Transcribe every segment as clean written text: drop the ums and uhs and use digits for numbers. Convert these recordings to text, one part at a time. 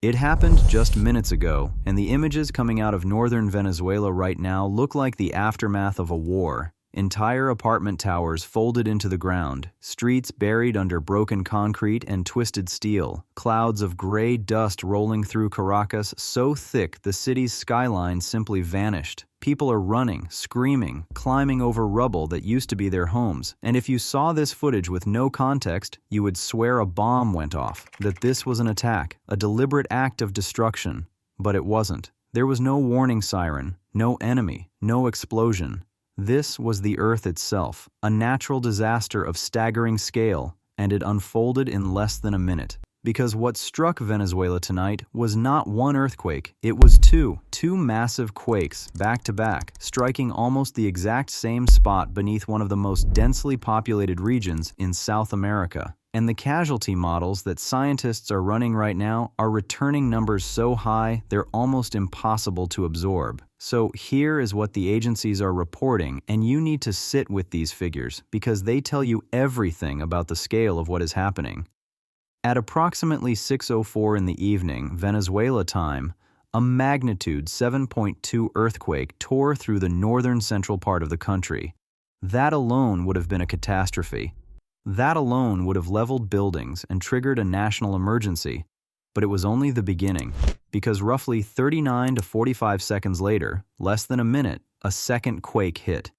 It happened just minutes ago, and the images coming out of northern Venezuela right now look like the aftermath of a war. Entire apartment towers folded into the ground, streets buried under broken concrete and twisted steel, clouds of gray dust rolling through Caracas so thick the city's skyline simply vanished. People are running, screaming, climbing over rubble that used to be their homes, and if you saw this footage with no context, you would swear a bomb went off, that this was an attack, a deliberate act of destruction. But it wasn't. There was no warning siren, no enemy, no explosion. This was the Earth itself, a natural disaster of staggering scale, and it unfolded in less than a minute. Because what struck Venezuela tonight was not one earthquake, it was two massive quakes, back to back, striking almost the exact same spot beneath one of the most densely populated regions in South America. And the casualty models that scientists are running right now are returning numbers so high they're almost impossible to absorb. So here is what the agencies are reporting, and you need to sit with these figures because they tell you everything about the scale of what is happening. At approximately 6:04 in the evening, Venezuela time, a magnitude 7.2 earthquake tore through the northern central part of the country. That alone would have been a catastrophe. That alone would have leveled buildings and triggered a national emergency. But it was only the beginning, because roughly 39 to 45 seconds later, less than a minute, a second quake hit.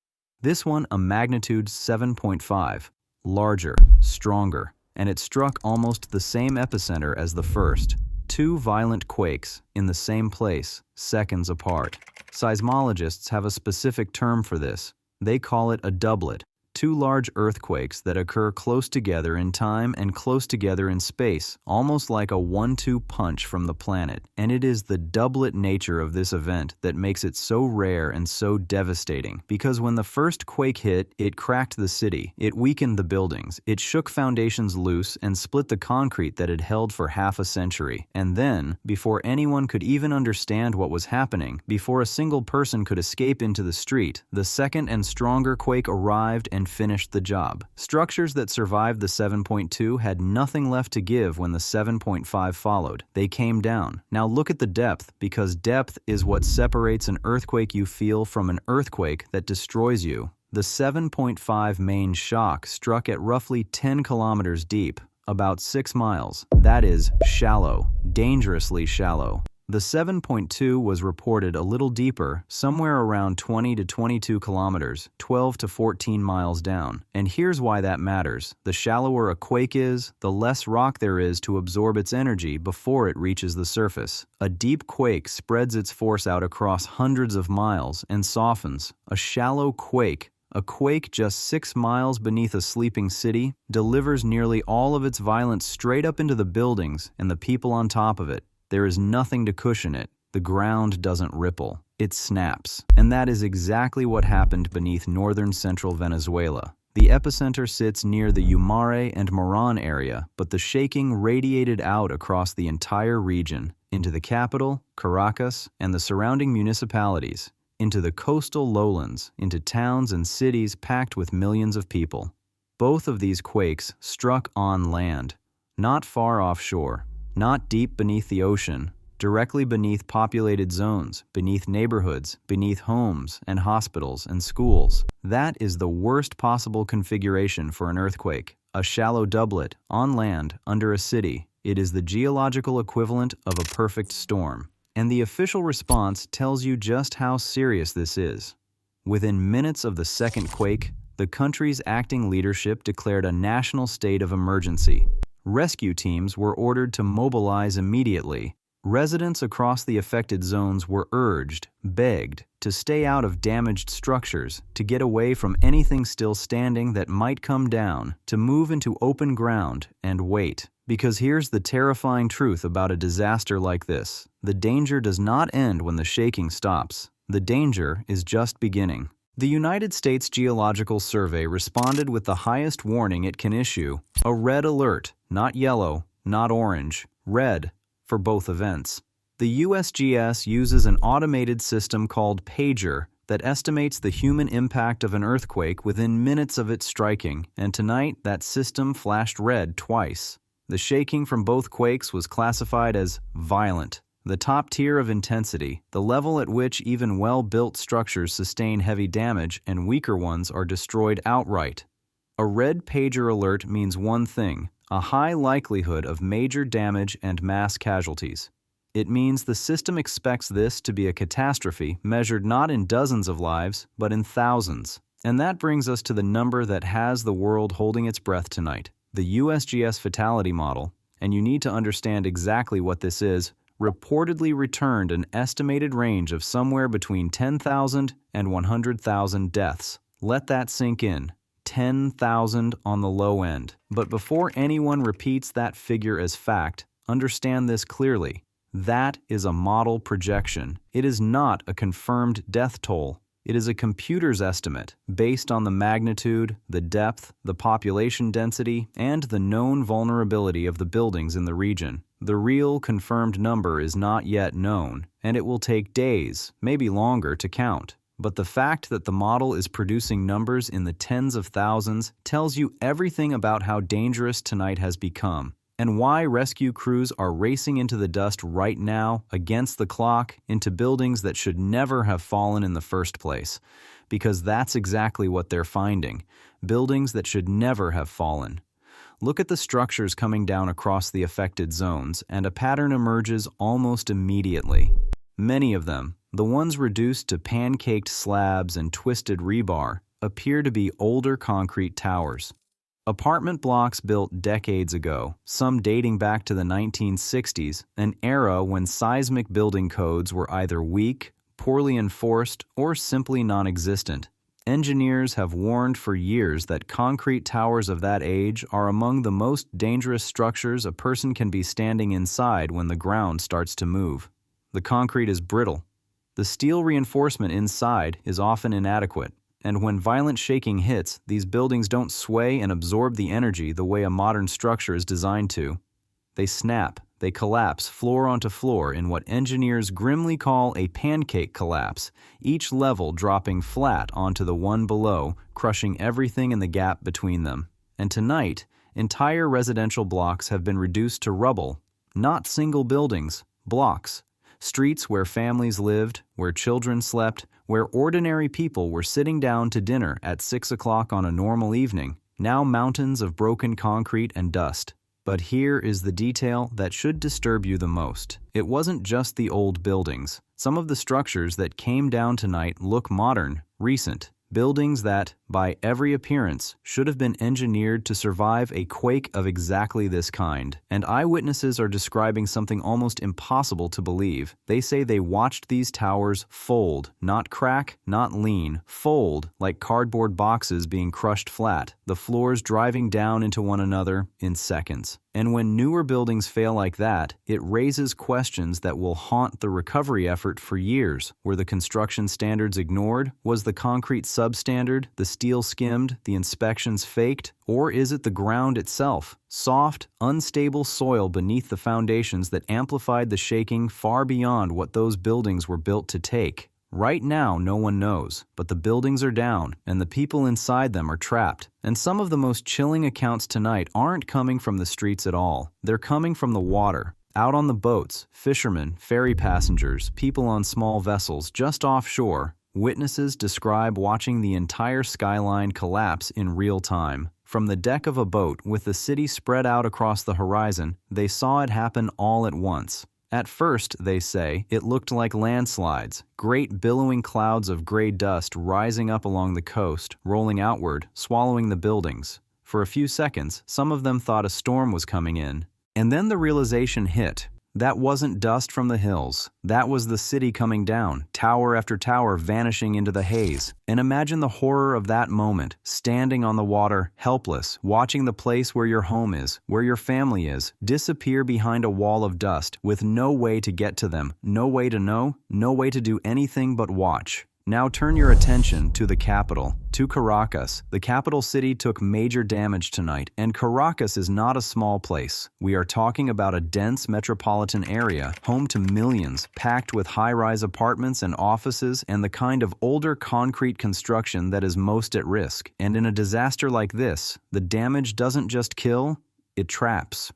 This one a magnitude 7.5, larger, stronger, and it struck almost the same epicenter as the first. Two violent quakes in the same place, seconds apart. Seismologists have a specific term for this. They call it a doublet. Two large earthquakes that occur close together in time and close together in space, almost like a 1-2 punch from the planet. And it is the doublet nature of this event that makes it so rare and so devastating. Because when the first quake hit, it cracked the city, it weakened the buildings, it shook foundations loose and split the concrete that had held for half a century. And then, before anyone could even understand what was happening, before a single person could escape into the street, the second and stronger quake arrived and finished the job. Structures that survived the 7.2 had nothing left to give when the 7.5 followed. They came down. Now look at the depth, because depth is what separates an earthquake you feel from an earthquake that destroys you. The 7.5 main shock struck at roughly 10 kilometers deep, about 6 miles. That is shallow, dangerously shallow. The 7.2 was reported a little deeper, somewhere around 20 to 22 kilometers, 12 to 14 miles down. And here's why that matters. The shallower a quake is, the less rock there is to absorb its energy before it reaches the surface. A deep quake spreads its force out across hundreds of miles and softens. A shallow quake, a quake just 6 miles beneath a sleeping city, delivers nearly all of its violence straight up into the buildings and the people on top of it. There is nothing to cushion it. The ground doesn't ripple. It snaps. And that is exactly what happened beneath northern central Venezuela. The epicenter sits near the Yumare and Morón area, but the shaking radiated out across the entire region, into the capital, Caracas, and the surrounding municipalities, into the coastal lowlands, into towns and cities packed with millions of people. Both of these quakes struck on land, not far offshore. Not deep beneath the ocean, directly beneath populated zones, beneath neighborhoods, beneath homes and hospitals and schools. That is the worst possible configuration for an earthquake. A shallow doublet, on land, under a city. It is the geological equivalent of a perfect storm. And the official response tells you just how serious this is. Within minutes of the second quake, the country's acting leadership declared a national state of emergency. Rescue teams were ordered to mobilize immediately. Residents across the affected zones were urged, begged, to stay out of damaged structures, to get away from anything still standing that might come down, to move into open ground and wait. Because here's the terrifying truth about a disaster like this. The danger does not end when the shaking stops. The danger is just beginning. The United States Geological Survey responded with the highest warning it can issue, a red alert, not yellow, not orange, red, for both events. The USGS uses an automated system called PAGER that estimates the human impact of an earthquake within minutes of its striking, and tonight that system flashed red twice. The shaking from both quakes was classified as violent, the top tier of intensity, the level at which even well-built structures sustain heavy damage and weaker ones are destroyed outright. A red pager alert means one thing: a high likelihood of major damage and mass casualties. It means the system expects this to be a catastrophe measured not in dozens of lives, but in thousands. And that brings us to the number that has the world holding its breath tonight, the USGS fatality model, and you need to understand exactly what this is, reportedly returned an estimated range of somewhere between 10,000 and 100,000 deaths. Let that sink in. 10,000 on the low end. But before anyone repeats that figure as fact, understand this clearly. That is a model projection. It is not a confirmed death toll. It is a computer's estimate based on the magnitude, the depth, the population density, and the known vulnerability of the buildings in the region. The real confirmed number is not yet known, and it will take days, maybe longer, to count. But the fact that the model is producing numbers in the tens of thousands tells you everything about how dangerous tonight has become, and why rescue crews are racing into the dust right now, against the clock, into buildings that should never have fallen in the first place. Because that's exactly what they're finding. Buildings that should never have fallen. Look at the structures coming down across the affected zones, and a pattern emerges almost immediately. Many of them, the ones reduced to pancaked slabs and twisted rebar, appear to be older concrete towers. Apartment blocks built decades ago, some dating back to the 1960s, an era when seismic building codes were either weak, poorly enforced, or simply non-existent. Engineers have warned for years that concrete towers of that age are among the most dangerous structures a person can be standing inside when the ground starts to move. The concrete is brittle. The steel reinforcement inside is often inadequate, and when violent shaking hits, these buildings don't sway and absorb the energy the way a modern structure is designed to. They snap, they collapse floor onto floor in what engineers grimly call a pancake collapse, each level dropping flat onto the one below, crushing everything in the gap between them. And tonight, entire residential blocks have been reduced to rubble, not single buildings, blocks. Streets where families lived, where children slept, where ordinary people were sitting down to dinner at 6 o'clock on a normal evening, now mountains of broken concrete and dust. But here is the detail that should disturb you the most. It wasn't just the old buildings. Some of the structures that came down tonight look modern, recent. Buildings that, by every appearance, should have been engineered to survive a quake of exactly this kind. And eyewitnesses are describing something almost impossible to believe. They say they watched these towers fold, not crack, not lean, fold like cardboard boxes being crushed flat, the floors driving down into one another in seconds. And when newer buildings fail like that, it raises questions that will haunt the recovery effort for years. Were the construction standards ignored? Was the concrete substandard, the steel skimmed, the inspections faked? Or is it the ground itself, soft, unstable soil beneath the foundations that amplified the shaking far beyond what those buildings were built to take? Right now, no one knows, but the buildings are down, and the people inside them are trapped. And some of the most chilling accounts tonight aren't coming from the streets at all. They're coming from the water. Out on the boats, fishermen, ferry passengers, people on small vessels just offshore, witnesses describe watching the entire skyline collapse in real time. From the deck of a boat with the city spread out across the horizon, they saw it happen all at once. At first, they say, it looked like landslides, great billowing clouds of gray dust rising up along the coast, rolling outward, swallowing the buildings. For a few seconds, some of them thought a storm was coming in. And then the realization hit. That wasn't dust from the hills. That was the city coming down, tower after tower vanishing into the haze. And imagine the horror of that moment, standing on the water, helpless, watching the place where your home is, where your family is, disappear behind a wall of dust, with no way to get to them, no way to know, no way to do anything but watch. Now turn your attention to the capital, to Caracas. The capital city took major damage tonight, and Caracas is not a small place. We are talking about a dense metropolitan area, home to millions, packed with high-rise apartments and offices and the kind of older concrete construction that is most at risk. And in a disaster like this, the damage doesn't just kill, it traps.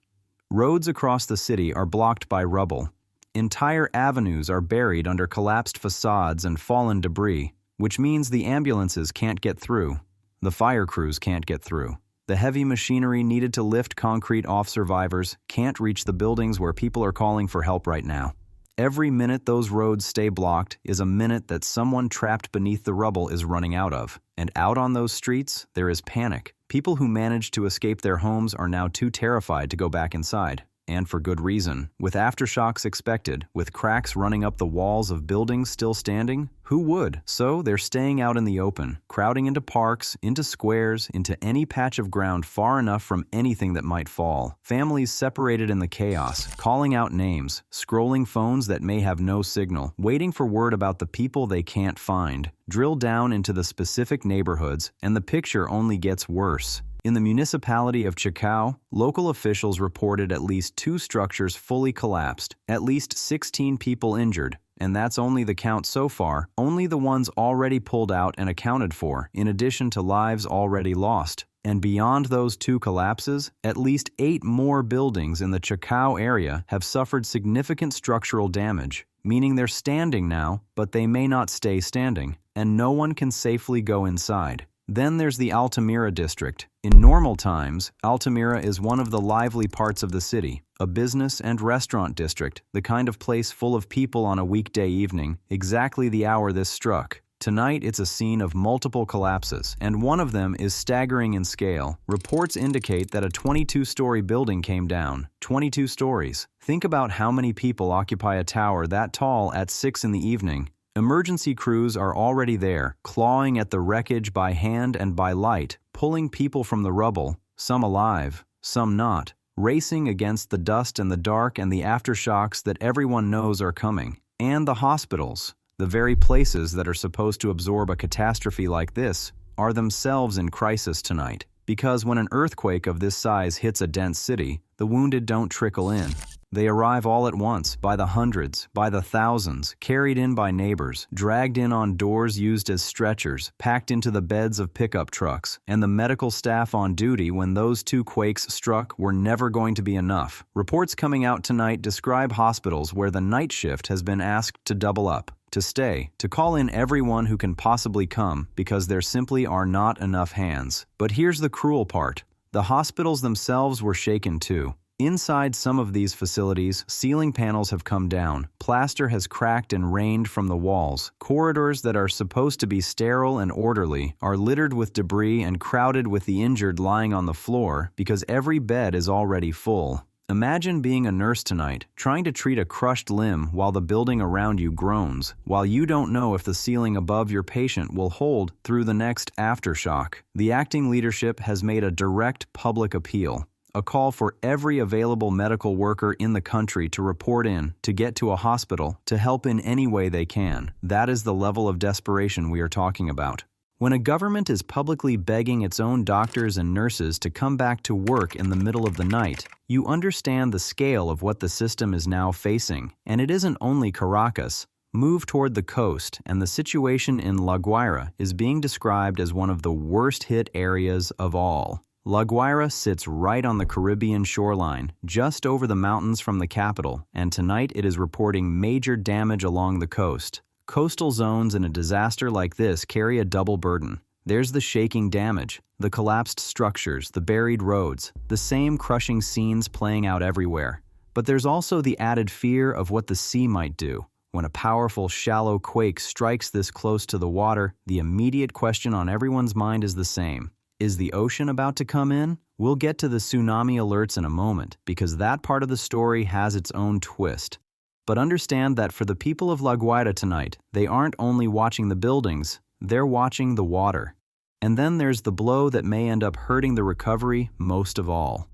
Roads across the city are blocked by rubble. Entire avenues are buried under collapsed facades and fallen debris, which means the ambulances can't get through. The fire crews can't get through. The heavy machinery needed to lift concrete off survivors can't reach the buildings where people are calling for help right now. Every minute those roads stay blocked is a minute that someone trapped beneath the rubble is running out of. And out on those streets, there is panic. People who managed to escape their homes are now too terrified to go back inside. And for good reason. With aftershocks expected, with cracks running up the walls of buildings still standing, who would? So they're staying out in the open, crowding into parks, into squares, into any patch of ground far enough from anything that might fall. Families separated in the chaos, calling out names, scrolling phones that may have no signal, waiting for word about the people they can't find. Drill down into the specific neighborhoods, and the picture only gets worse. In the municipality of Chacao, local officials reported at least 2 structures fully collapsed, at least 16 people injured, and that's only the count so far, only the ones already pulled out and accounted for, in addition to lives already lost. And beyond those 2 collapses, at least 8 more buildings in the Chacao area have suffered significant structural damage, meaning they're standing now, but they may not stay standing, and no one can safely go inside. Then there's the Altamira district. In normal times, Altamira is one of the lively parts of the city, a business and restaurant district, the kind of place full of people on a weekday evening, exactly the hour this struck. Tonight it's a scene of multiple collapses, and one of them is staggering in scale. Reports indicate that a 22-story building came down. 22 stories. Think about how many people occupy a tower that tall at 6 in the evening. Emergency crews are already there, clawing at the wreckage by hand and by light, pulling people from the rubble, some alive, some not, racing against the dust and the dark and the aftershocks that everyone knows are coming. And the hospitals, the very places that are supposed to absorb a catastrophe like this, are themselves in crisis tonight. Because when an earthquake of this size hits a dense city, the wounded don't trickle in. They arrive all at once, by the hundreds, by the thousands, carried in by neighbors, dragged in on doors used as stretchers, packed into the beds of pickup trucks, and the medical staff on duty when those 2 quakes struck were never going to be enough. Reports coming out tonight describe hospitals where the night shift has been asked to double up, to stay, to call in everyone who can possibly come because there simply are not enough hands. But here's the cruel part. The hospitals themselves were shaken too. Inside some of these facilities, ceiling panels have come down, plaster has cracked and rained from the walls, corridors that are supposed to be sterile and orderly are littered with debris and crowded with the injured lying on the floor because every bed is already full. Imagine being a nurse tonight, trying to treat a crushed limb while the building around you groans, while you don't know if the ceiling above your patient will hold through the next aftershock. The acting leadership has made a direct public appeal. A call for every available medical worker in the country to report in, to get to a hospital, to help in any way they can. That is the level of desperation we are talking about. When a government is publicly begging its own doctors and nurses to come back to work in the middle of the night, you understand the scale of what the system is now facing. And it isn't only Caracas. Move toward the coast, and the situation in La Guaira is being described as one of the worst-hit areas of all. La Guaira sits right on the Caribbean shoreline, just over the mountains from the capital, and tonight it is reporting major damage along the coast. Coastal zones in a disaster like this carry a double burden. There's the shaking damage, the collapsed structures, the buried roads, the same crushing scenes playing out everywhere. But there's also the added fear of what the sea might do. When a powerful, shallow quake strikes this close to the water, the immediate question on everyone's mind is the same. Is the ocean about to come in? We'll get to the tsunami alerts in a moment, because that part of the story has its own twist. But understand that for the people of La Guaira tonight, they aren't only watching the buildings, they're watching the water. And then there's the blow that may end up hurting the recovery most of all.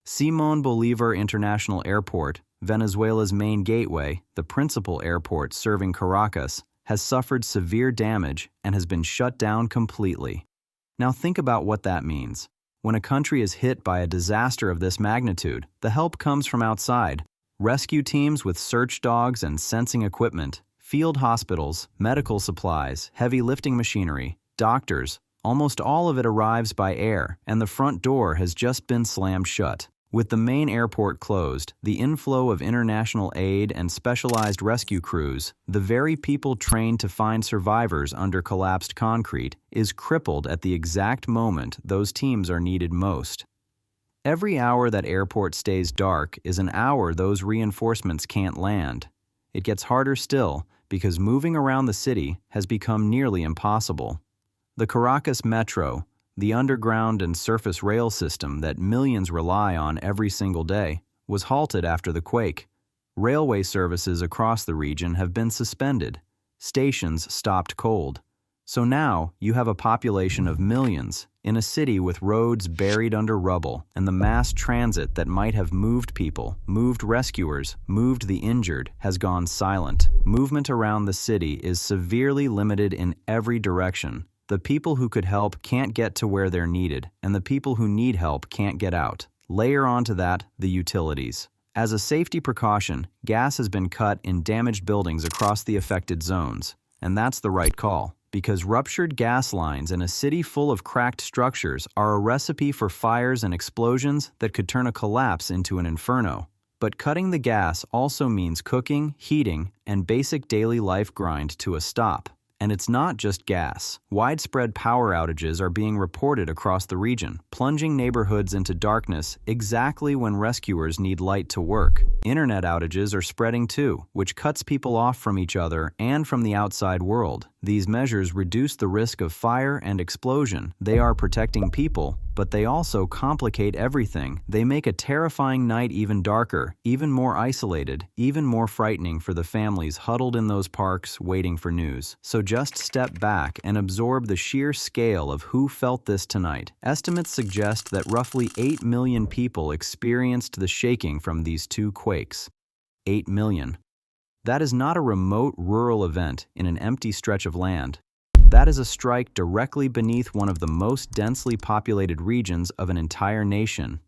Simón Bolívar International Airport, Venezuela's main gateway, the principal airport serving Caracas, has suffered severe damage and has been shut down completely. Now think about what that means. When a country is hit by a disaster of this magnitude, the help comes from outside. Rescue teams with search dogs and sensing equipment, field hospitals, medical supplies, heavy lifting machinery, doctors, almost all of it arrives by air, and the front door has just been slammed shut. With the main airport closed, the inflow of international aid and specialized rescue crews, the very people trained to find survivors under collapsed concrete, is crippled at the exact moment those teams are needed most. Every hour that airport stays dark is an hour those reinforcements can't land. It gets harder still because moving around the city has become nearly impossible. The Caracas metro, the underground and surface rail system that millions rely on every single day, was halted after the quake. Railway services across the region have been suspended. Stations stopped cold. So now you have a population of millions in a city with roads buried under rubble, and the mass transit that might have moved people, moved rescuers, moved the injured has gone silent. Movement around the city is severely limited in every direction. The people who could help can't get to where they're needed, and the people who need help can't get out. Layer onto that the utilities. As a safety precaution, gas has been cut in damaged buildings across the affected zones. And that's the right call, because ruptured gas lines in a city full of cracked structures are a recipe for fires and explosions that could turn a collapse into an inferno. But cutting the gas also means cooking, heating, and basic daily life grind to a stop. And it's not just gas. Widespread power outages are being reported across the region, plunging neighborhoods into darkness exactly when rescuers need light to work. Internet outages are spreading too, which cuts people off from each other and from the outside world. These measures reduce the risk of fire and explosion. They are protecting people, but they also complicate everything. They make a terrifying night even darker, even more isolated, even more frightening for the families huddled in those parks waiting for news. So just step back and absorb the sheer scale of who felt this tonight. Estimates suggest that roughly 8 million people experienced the shaking from these two quakes. 8 million. That is not a remote rural event in an empty stretch of land. That is a strike directly beneath one of the most densely populated regions of an entire nation.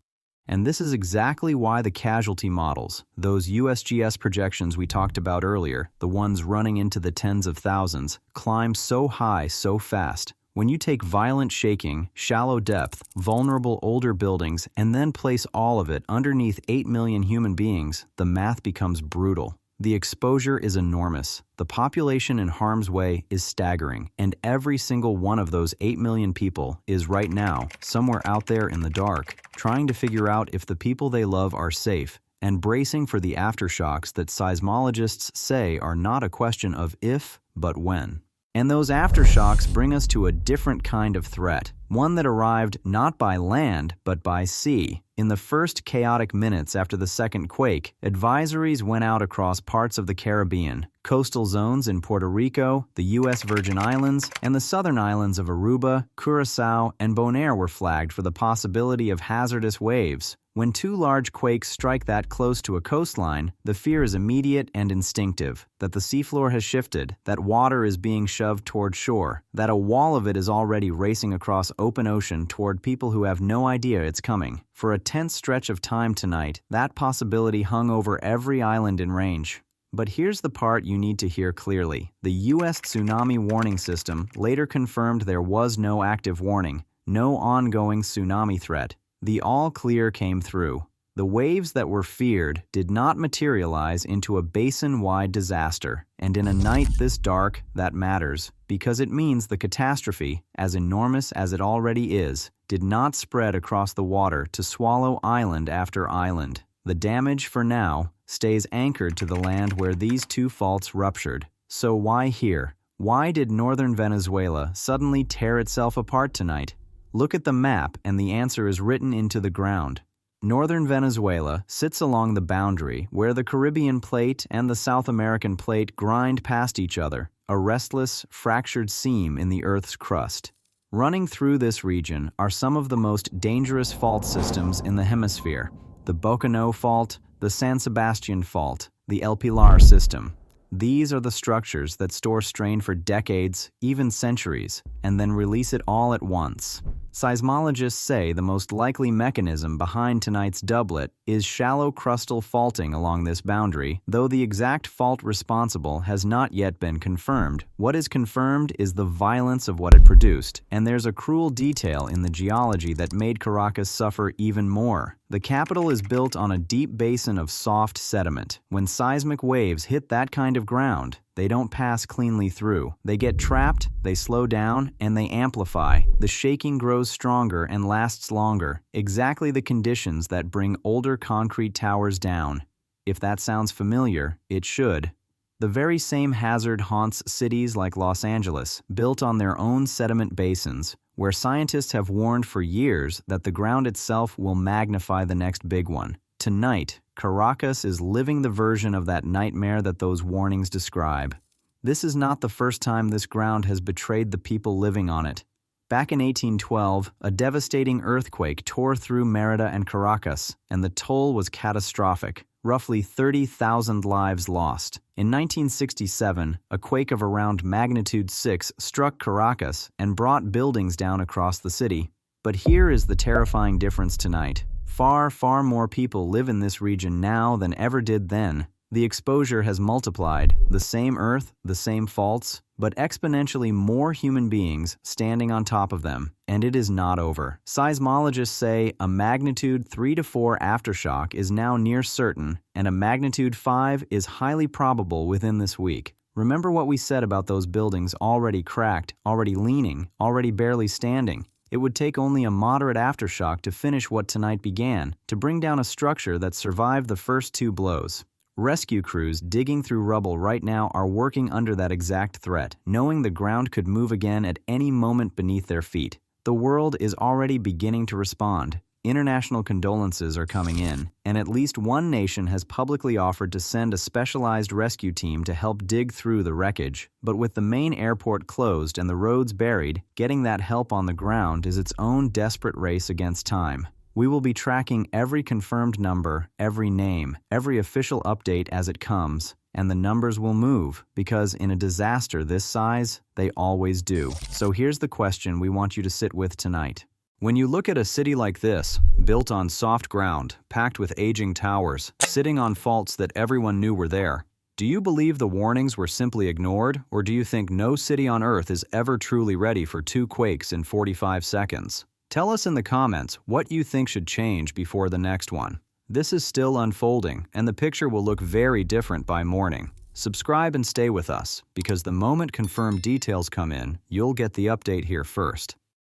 And this is exactly why the casualty models, those USGS projections we talked about earlier, the ones running into the tens of thousands, climb so high so fast. When you take violent shaking, shallow depth, vulnerable older buildings, and then place all of it underneath 8 million human beings, the math becomes brutal. The exposure is enormous. The population in harm's way is staggering, and every single one of those 8 million people is right now somewhere out there in the dark, trying to figure out if the people they love are safe, and bracing for the aftershocks that seismologists say are not a question of if, but when. And those aftershocks bring us to a different kind of threat, one that arrived not by land, but by sea. In the first chaotic minutes after the second quake, advisories went out across parts of the Caribbean. Coastal zones in Puerto Rico, the U.S. Virgin Islands, and the southern islands of Aruba, Curaçao, and Bonaire were flagged for the possibility of hazardous waves. When two large quakes strike that close to a coastline, the fear is immediate and instinctive, that the seafloor has shifted, that water is being shoved toward shore, that a wall of it is already racing across open ocean toward people who have no idea it's coming. For a tense stretch of time tonight, that possibility hung over every island in range. But here's the part you need to hear clearly. The U.S. Tsunami Warning System later confirmed there was no active warning, no ongoing tsunami threat. The all-clear came through. The waves that were feared did not materialize into a basin-wide disaster, and in a night this dark, that matters, because it means the catastrophe, as enormous as it already is, did not spread across the water to swallow island after island. The damage, for now, stays anchored to the land where these two faults ruptured. So why here? Why did northern Venezuela suddenly tear itself apart tonight? Look at the map and the answer is written into the ground. Northern Venezuela sits along the boundary where the Caribbean plate and the South American plate grind past each other, a restless, fractured seam in the Earth's crust. Running through this region are some of the most dangerous fault systems in the hemisphere: the Bocano Fault, the San Sebastian Fault, the El Pilar system. These are the structures that store strain for decades, even centuries, and then release it all at once. Seismologists say the most likely mechanism behind tonight's doublet is shallow crustal faulting along this boundary, though the exact fault responsible has not yet been confirmed. What is confirmed is the violence of what it produced, and there's a cruel detail in the geology that made Caracas suffer even more. The capital is built on a deep basin of soft sediment. When seismic waves hit that kind of ground, they don't pass cleanly through. They get trapped, they slow down, and they amplify. The shaking grows stronger and lasts longer, exactly the conditions that bring older concrete towers down. If that sounds familiar, it should. The very same hazard haunts cities like Los Angeles, built on their own sediment basins, where scientists have warned for years that the ground itself will magnify the next big one. Tonight, Caracas is living the version of that nightmare that those warnings describe. This is not the first time this ground has betrayed the people living on it. Back in 1812, a devastating earthquake tore through Mérida and Caracas, and the toll was catastrophic. Roughly 30,000 lives lost. In 1967, a quake of around magnitude 6 struck Caracas and brought buildings down across the city. But here is the terrifying difference tonight. Far, far more people live in this region now than ever did then. The exposure has multiplied, the same earth, the same faults, but exponentially more human beings standing on top of them, and it is not over. Seismologists say a magnitude 3 to 4 aftershock is now near certain, and a magnitude 5 is highly probable within this week. Remember what we said about those buildings already cracked, already leaning, already barely standing. It would take only a moderate aftershock to finish what tonight began, to bring down a structure that survived the first 2 blows. Rescue crews digging through rubble right now are working under that exact threat, knowing the ground could move again at any moment beneath their feet. The world is already beginning to respond. International condolences are coming in, and at least one nation has publicly offered to send a specialized rescue team to help dig through the wreckage. But with the main airport closed and the roads buried, getting that help on the ground is its own desperate race against time. We will be tracking every confirmed number, every name, every official update as it comes, and the numbers will move, because in a disaster this size, they always do. So here's the question we want you to sit with tonight. When you look at a city like this, built on soft ground, packed with aging towers, sitting on faults that everyone knew were there, do you believe the warnings were simply ignored, or do you think no city on Earth is ever truly ready for 2 quakes in 45 seconds? Tell us in the comments what you think should change before the next one. This is still unfolding, and the picture will look very different by morning. Subscribe and stay with us, because the moment confirmed details come in, you'll get the update here first.